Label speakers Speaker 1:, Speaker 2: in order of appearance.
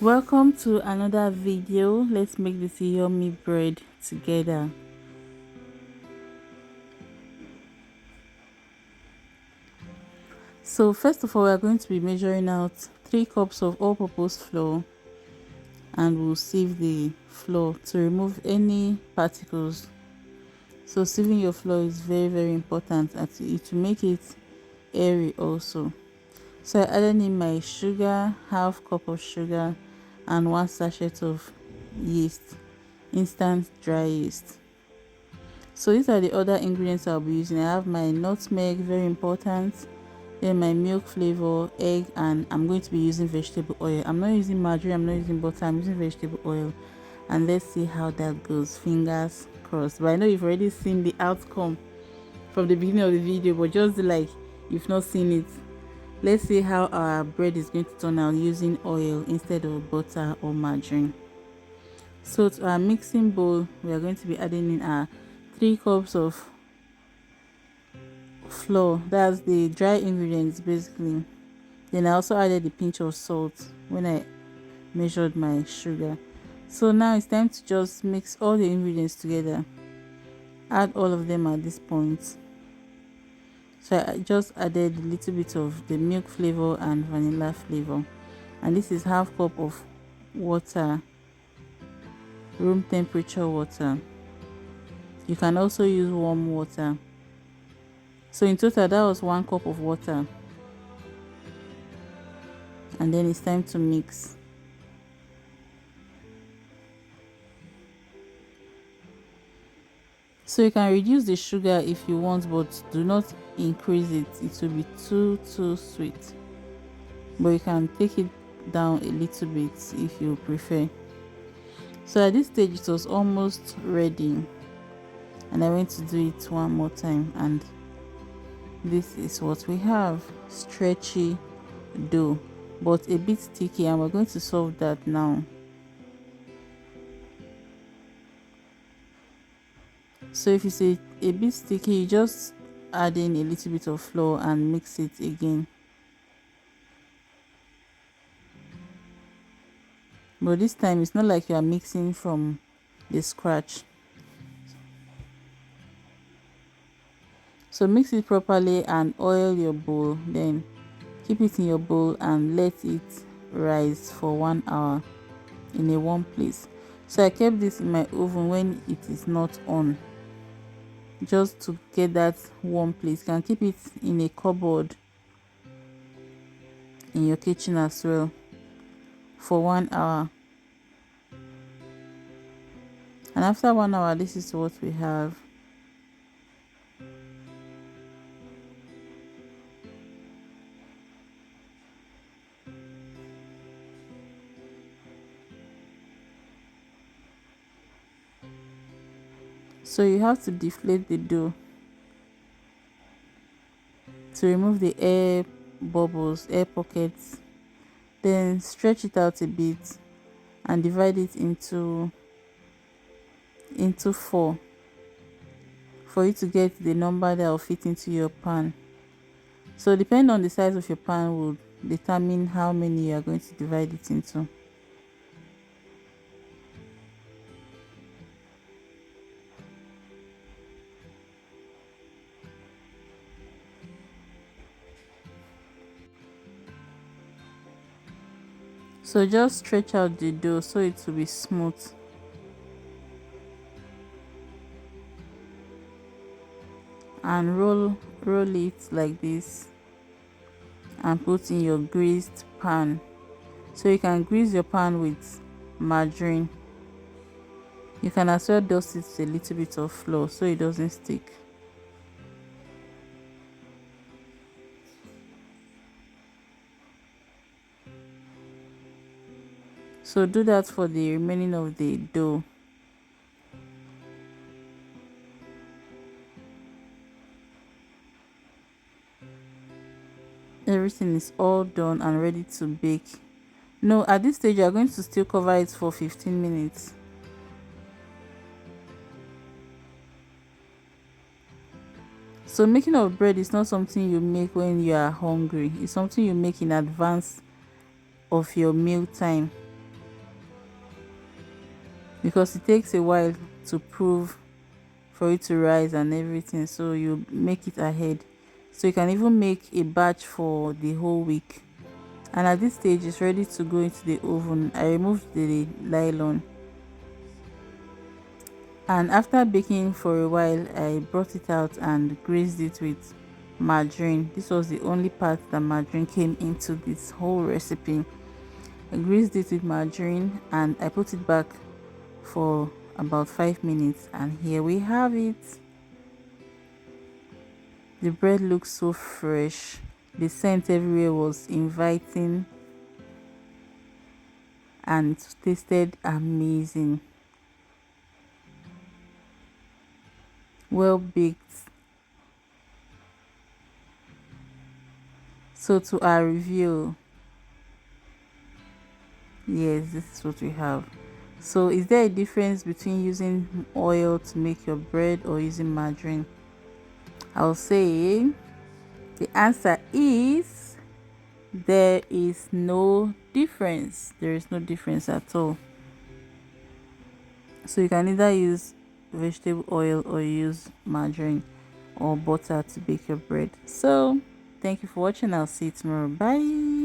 Speaker 1: Welcome to another video. Let's make this yummy bread together. So first of all, we are going to be measuring out 3 cups of all-purpose flour, and we'll sieve the flour to remove any particles. So sieving your flour is very important, and it will make it airy also. So I added in my sugar, half cup of sugar, and 1 sachet of yeast, instant dry yeast. So these are the other ingredients I'll be using. I have my nutmeg, very important, then my milk flavor, egg, and I'm going to be using vegetable oil. I'm not using margarine, I'm not using butter, I'm using vegetable oil. And let's see how that goes. Fingers crossed. But I know you've already seen the outcome from the beginning of the video, but just like you've not seen it. Let's see how our bread is going to turn out using oil instead of butter or margarine. So to our mixing bowl, we are going to be adding in our 3 cups of flour. That's the dry ingredients basically. Then I also added a pinch of salt when I measured my sugar. So now it's time to just mix all the ingredients together. Add all of them at this point. So I just added a little bit of the milk flavor and vanilla flavor, and this is half cup of water, room temperature water. You can also use warm water. So in total that was 1 cup of water, and then it's time to mix. So you can reduce the sugar if you want, but do not increase it. It will be too sweet, but you can take it down a little bit if you prefer. So at this stage it was almost ready, and I went to do it one more time, and this is what we have. Stretchy dough, but a bit sticky, and we're going to solve that now. So if it's a bit sticky, you just add in a little bit of flour and mix it again. But this time it's not like you are mixing from the scratch. So mix it properly and oil your bowl, then keep it in your bowl and let it rise for 1 hour in a warm place. So I kept this in my oven when it is not on, just to get that warm place. You can keep it in a cupboard in your kitchen as well for 1 hour. And after 1 hour, this is what we have. So you have to deflate the dough to remove the air bubbles, air pockets. Then stretch it out a bit and divide it into 4 for you to get the number that will fit into your pan. So depending on the size of your pan will determine how many you are going to divide it into. So just stretch out the dough so it will be smooth. And roll it like this and put in your greased pan. So you can grease your pan with margarine. You can as well dust it with a little bit of flour so it doesn't stick. So do that for the remaining of the dough. Everything is all done and ready to bake. No, at this stage you are going to still cover it for 15 minutes. So making of bread is not something you make when you are hungry. It's something you make in advance of your meal time. because it takes a while to prove for it to rise and everything, so you make it ahead. So you can even make a batch for the whole week. And at this stage it's ready to go into the oven. I removed the nylon, and after baking for a while I brought it out and greased it with margarine. This was the only part that margarine came into this whole recipe. I greased it with margarine and I put it back for about 5 minutes, and here we have it. The bread looks so fresh, the scent everywhere was inviting, and it tasted amazing. Well baked. So to our review, yes, this is what we have. So is there a difference between using oil to make your bread or using margarine? I'll say the answer is there is no difference. There is no difference at all. So you can either use vegetable oil or use margarine or butter to bake your bread. So thank you for watching. I'll see you tomorrow. Bye.